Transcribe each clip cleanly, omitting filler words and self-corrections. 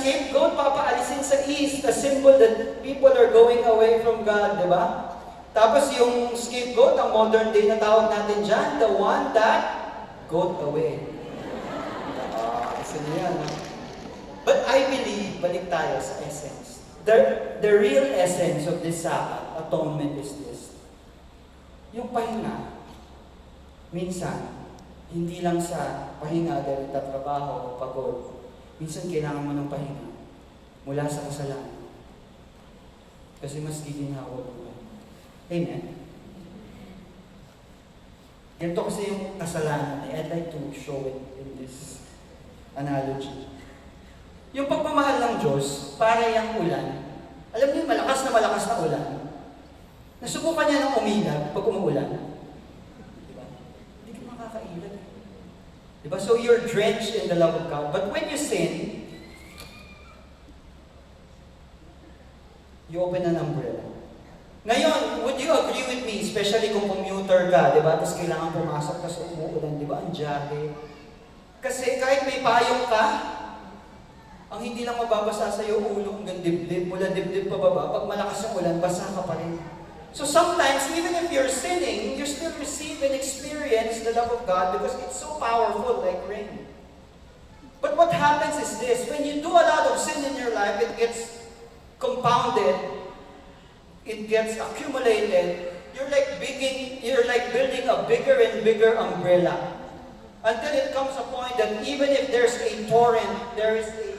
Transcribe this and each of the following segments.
scapegoat, papaalisin sa east, a symbol that people are going away from God, di ba? Tapos yung scapegoat, ang modern day na tawag natin dyan, the one that goat away. Kasi yan. But I believe, balik tayo sa essence. The real essence of this Sabbath atonement is this. Yung pahinga, minsan, hindi lang sa pahinga dahil tatrabaho o pagod. Minsan kailangan mo ng pahinga mula sa kasalanan. Kasi mas giginhawa mo. Amen? Ganito kasi yung kasalanan. I'd like to show it in this analogy. Yung pagmamahal ng Diyos, para yung ulan. Alam niyo, malakas na ulan. Nasubukan niya ng umilag pag umuulan. Diba? Hindi ka makakailag. Diba? So you're drenched in the love of God. But when you sin, you open an umbrella. Ngayon, would you agree with me, especially kung commuter ka, diba? Tapos kailangan pumasok ka sa umuulan, diba? Ang jahe. Kasi kahit may payong ka, ang hindi lang mababasa sa iyo ulo hanggang dibdib, mula dibdib pababa, pag malakas yung ulan, basa ka pa rin. So sometimes, even if you're sinning, you still receive and experience the love of God because it's so powerful, like rain. But what happens is this, when you do a lot of sin in your life, it gets compounded, it gets accumulated, you're like building a bigger and bigger umbrella. Until it comes a point that even if there's a torrent, there is a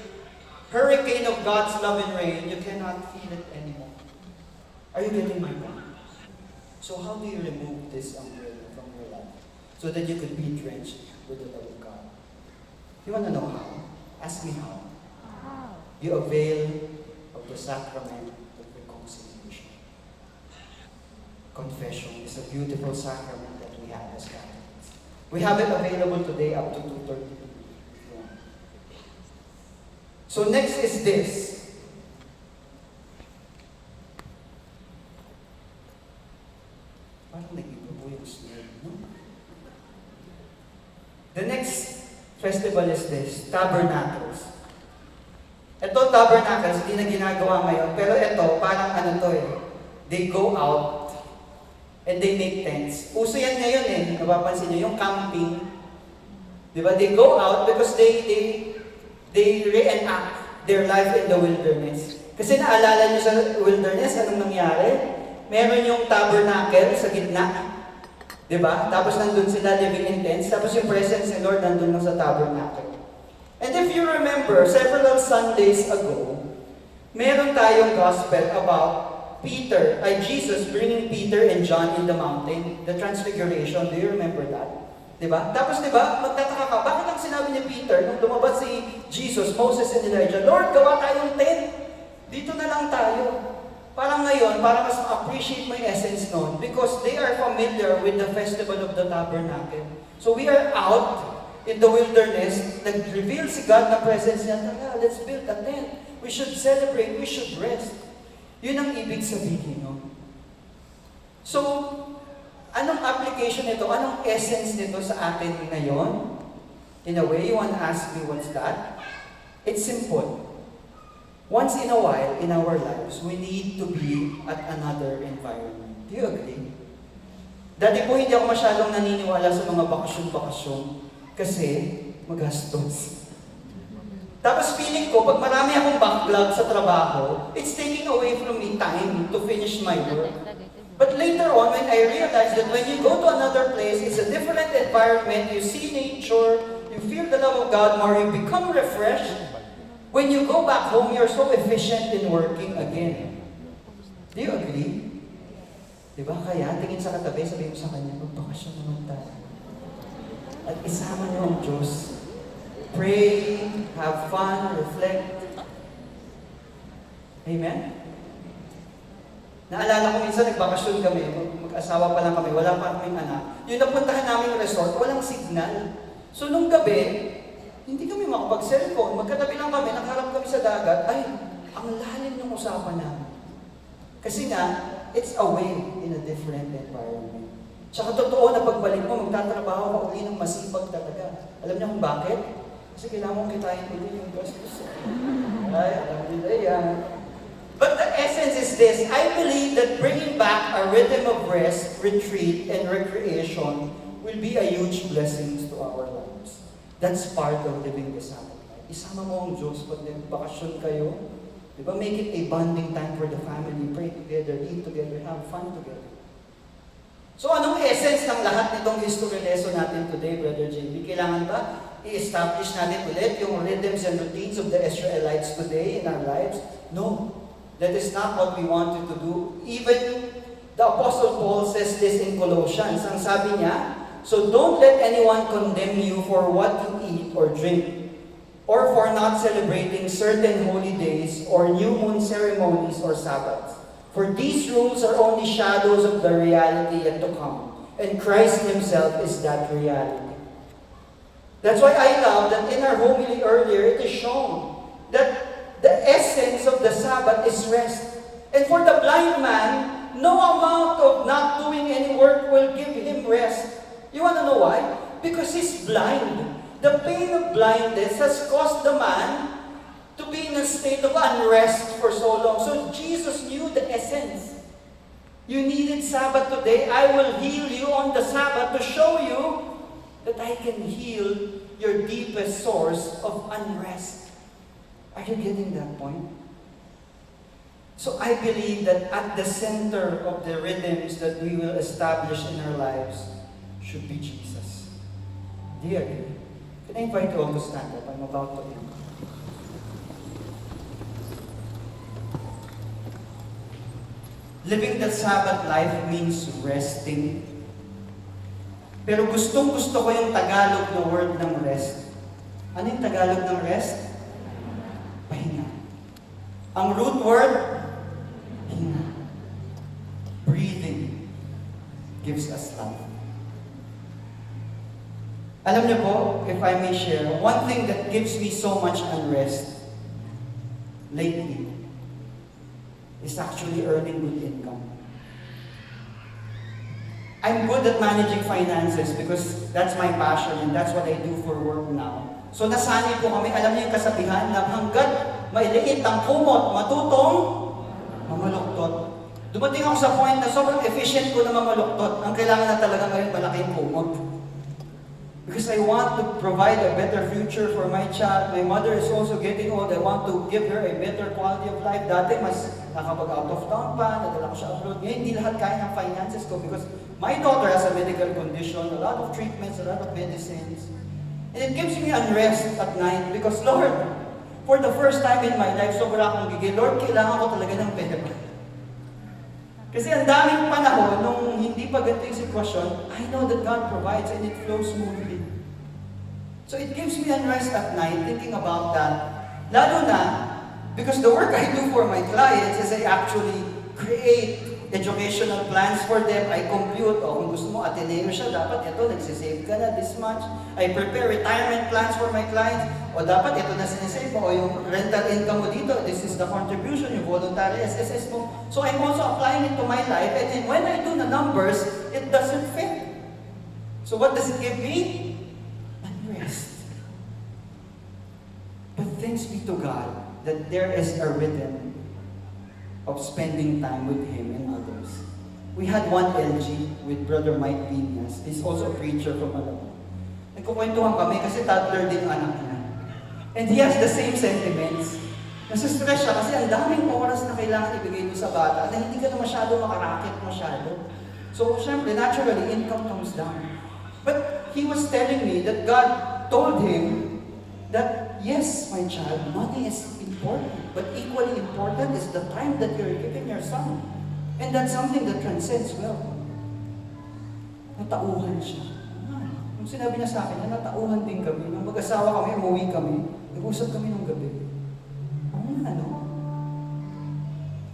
hurricane of God's love and rain, you cannot feel it anymore. Are you getting my point? So how do you remove this umbrella from your life? So that you could be drenched with the love of God. You want to know how? Ask me how. You avail of the sacrament of reconciliation. Confession is a beautiful sacrament that we have as Catholics. We have it available today up to 2:30. So next is this. Parang nag-iba po yung slide, no? The next festival is this, Tabernacles. Ito, Tabernacles, hindi na ginagawa ngayon, pero ito, parang ano to eh, they go out and they make tents. Uso yan ngayon eh, napapansin nyo, yung camping. Diba? They go out because they reenact their life in the wilderness. Kasi naalala nyo sa wilderness, anong nangyari? Meron yung tabernacle sa gitna. Diba? Tapos nandun sila living in tents. Tapos yung presence ni Lord nandun lang sa tabernacle. And if you remember, several Sundays ago, meron tayong gospel about Jesus bringing Peter and John in the mountain, the transfiguration. Do you remember that? Diba? Tapos diba, magtataka ka, bakit ang sinabi ni Peter, nung lumabas si Jesus, Moses and Elijah, Lord, gawa tayong tent. Dito na lang tayo. Parang ngayon, para mas ma-appreciate mo yung essence nun, because they are familiar with the festival of the tabernacle. So we are out in the wilderness, nag-reveal si God na presence niya, let's build a tent. We should celebrate, we should rest. Yun ang ibig sabihin, no? So, anong application nito? Anong essence nito sa atin ngayon? In a way, you want to ask me, what's that? It's simple. Once in a while, in our lives, we need to be at another environment. Do you agree? Dati po, hindi ako masyadong naniniwala sa mga bakasyon-bakasyon kasi magastos. Tapos feeling ko, pag marami akong backlog sa trabaho, it's taking away from me time to finish my work. But later on, when I realized that when you go to another place, it's a different environment, you see nature, you feel the love of God more, you become refreshed. When you go back home, you're so efficient in working again. Do you agree? Diba? Kaya, tingin sa katabi, sabihin mo sa kanya, magbakasyon naman tayo. At isama niyo ang Diyos. Pray, have fun, reflect. Amen? Naalala ko minsan, nagbakasyon kami, mag-asawa pa lang kami, wala pa kaming anak. Yung napuntahan namin yung resort, walang signal. So nung gabi, hindi kami makapag-cellphone. Magkatabi lang kami, nakaharap kami sa dagat. Ay, ang lalim ng usapan namin. Kasi nga, it's away in a different environment. Tsaka totoo na pagbalik mo, magtatrabaho ka uli ng masipag talaga. Alam niyo kung bakit? Kasi kailangan mong kitain ulit yung gastos. Ay, alam nila yan. But the essence is this. I believe that bringing back a rhythm of rest, retreat, and recreation will be a huge blessing to our lives. That's part of living the Sabbath life. Isama mo ang Diyos pag nagbakasyon kayo. Diba? Make it a bonding time for the family. Pray together, eat together, have fun together. So anong essence ng lahat nitong history lesson natin today, Brother JB? Kailangan ba i-establish natin ulit yung rhythms and routines of the Israelites today in our lives? No. That is not what we wanted to do. Even the Apostle Paul says this in Colossians. Ang sabi niya, so don't let anyone condemn you for what you eat or drink, or for not celebrating certain holy days or new moon ceremonies or Sabbaths. For these rules are only shadows of the reality yet to come. And Christ Himself is that reality. That's why I love that in our homily earlier, it is shown that the essence of the Sabbath is rest. And for the blind man, no amount of not doing any work will give him rest. You want to know why? Because he's blind. The pain of blindness has caused the man to be in a state of unrest for so long. So Jesus knew the essence. You needed Sabbath today. I will heal you on the Sabbath to show you that I can heal your deepest source of unrest. Are you getting that point? So I believe that at the center of the rhythms that we will establish in our lives should be Jesus. Do you agree? Can I invite you all to stand up? I'm about to end. Living the Sabbath life means resting. Pero gustong-gusto ko yung Tagalog na word ng rest. Ano yung Tagalog ng rest? Pahinga. Ang root word, hinga. Breathing gives us life. Alam niyo po, if I may share, one thing that gives me so much unrest lately is actually earning good income. I'm good at managing finances because that's my passion and that's what I do for work now. So nasanay po kami, alam niyo yung kasabihan na hanggat mailiit ang kumot, matutong mamaluktot. Dumating ako sa point na sobrang efficient ko na mamaluktot. Ang kailangan na talaga ngayon malaking kumot. Because I want to provide a better future for my child. My mother is also getting old. I want to give her a better quality of life. Dati mas nakapag out of town pa, nadala ko siya abroad. Ngayon, hindi lahat kaya ng finances ko because my daughter has a medical condition, a lot of treatments, a lot of medicines. And it gives me unrest at night because, Lord, for the first time in my life, sobra akong gigil. Lord, kailangan ko talaga ng pera. Kasi ang daming panahon, nung hindi pa ganito yung sitwasyon, I know that God provides and it flows smoothly. So it gives me unrest at night thinking about that. Lalo na, because the work I do for my clients is I actually create educational plans for them. I compute, kung gusto mo, Ateneo siya, dapat ito, nagsisave ka na this much. I prepare retirement plans for my clients. O dapat ito na sinisave mo, o yung rental income mo dito, this is the contribution, yung voluntary SSS mo. So I'm also applying it to my life, and then when I do the numbers, it doesn't fit. So what does it give me? Unrest. But thanks be to God that there is a rhythm of spending time with Him and others. We had one LG with Brother Mike Vinas. He's also a preacher from Malabo. Nagkukwentuhan kami kasi toddler din anak niya. And he has the same sentiments. Nasustress siya kasi ang daming oras na kailangan ibigay doon sa bata na hindi ka na masyado makarakit masyado. So, syempre, naturally, income comes down. But he was telling me that God told him that, yes, my child, money is important, but equally important is the time that you're giving your son. And that's something that transcends wealth. Natauhan siya. Nung sinabi niya sa akin, natauhan din kami. Nung mag-asawa kami, umuwi kami, nag-usap kami nung gabi.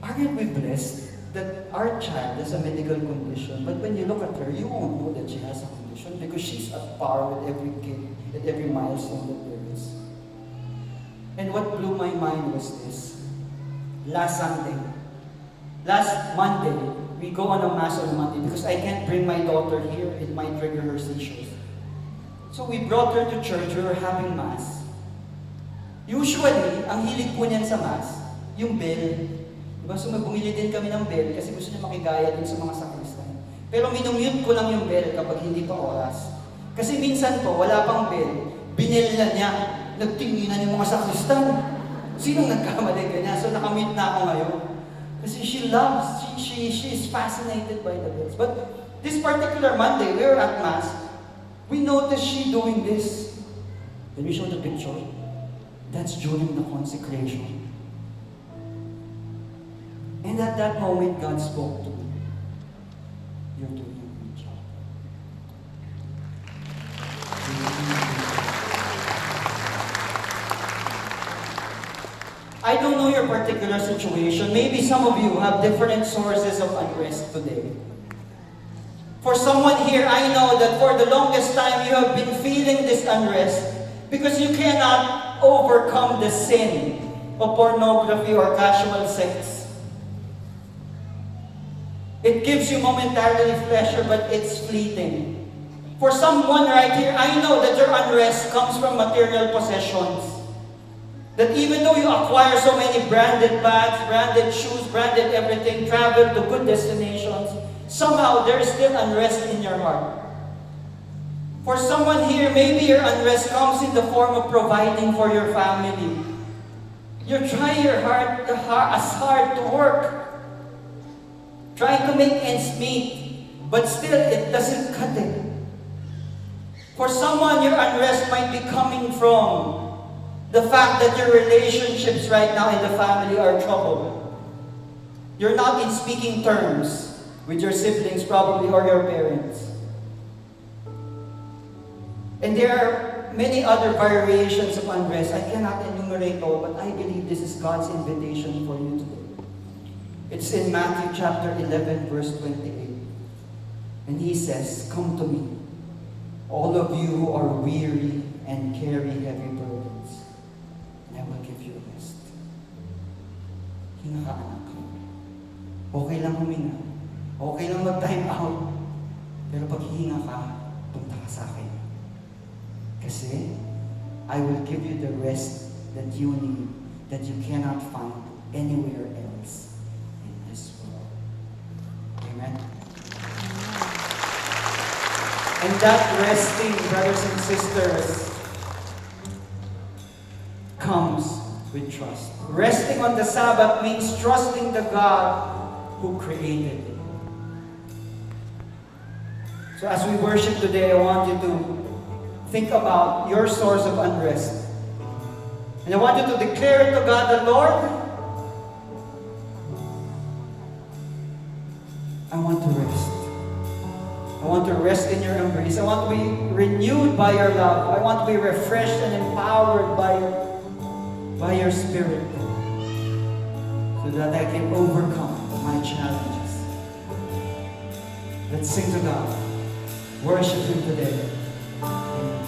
Aren't we blessed that our child has a medical condition, but when you look at her, you won't know that she has a condition because she's at par with every kid, at every milestone that there is. And what blew my mind was this. Last Monday, we go on a mass on Monday because I can't bring my daughter here. It might trigger her seizures. So we brought her to church. We were having mass. Usually, ang hilig po niyan sa Mass, yung bell. Diba? So bumili din kami ng bell kasi gusto niya makigaya din sa mga sakristan. Pero minumute ko lang yung bell kapag hindi pa oras. Kasi minsan po, wala pang bell, binella niya, nagtinginan yung mga sakristan. Sinong nagkamali ganyan? So nakamute na ako ngayon. Kasi she loves, she is fascinated by the bells. But this particular Monday, we were at Mass, we noticed she doing this. Then we showed the picture. That's during the consecration. And at that moment, God spoke to me. You're doing a good job. I don't know your particular situation. Maybe some of you have different sources of unrest today. For someone here, I know that for the longest time you have been feeling this unrest because you cannot overcome the sin of pornography or casual sex. It gives you momentarily pleasure, but it's fleeting. For someone right here, I know that your unrest comes from material possessions. That even though you acquire so many branded bags, branded shoes, branded everything, travel to good destinations, somehow there is still unrest in your heart. For someone here, maybe your unrest comes in the form of providing for your family. You're trying your as hard to work, trying to make ends meet, but still it doesn't cut it. For someone, your unrest might be coming from the fact that your relationships right now in the family are troubled. You're not in speaking terms with your siblings probably or your parents. And there are many other variations of unrest. I cannot enumerate all, but I believe this is God's invitation for you today. It's in Matthew chapter 11, verse 28. And He says, "Come to me, all of you who are weary and carry heavy burdens, and I will give you rest." Hinga ka, anak. Okay lang huminga. Okay lang mag-time out. Pero pag hihinga ka, punta ka sa akin. Kasi, I will give you the rest that you need, that you cannot find anywhere else in this world. Amen? And that resting, brothers and sisters, comes with trust. Resting on the Sabbath means trusting the God who created it. So as we worship today, I want you to think about your source of unrest. And I want you to declare it to God, the Lord, I want to rest. I want to rest in your embrace. I want to be renewed by your love. I want to be refreshed and empowered by your Spirit, so that I can overcome my challenges. Let's sing to God. Worship Him today. Amen.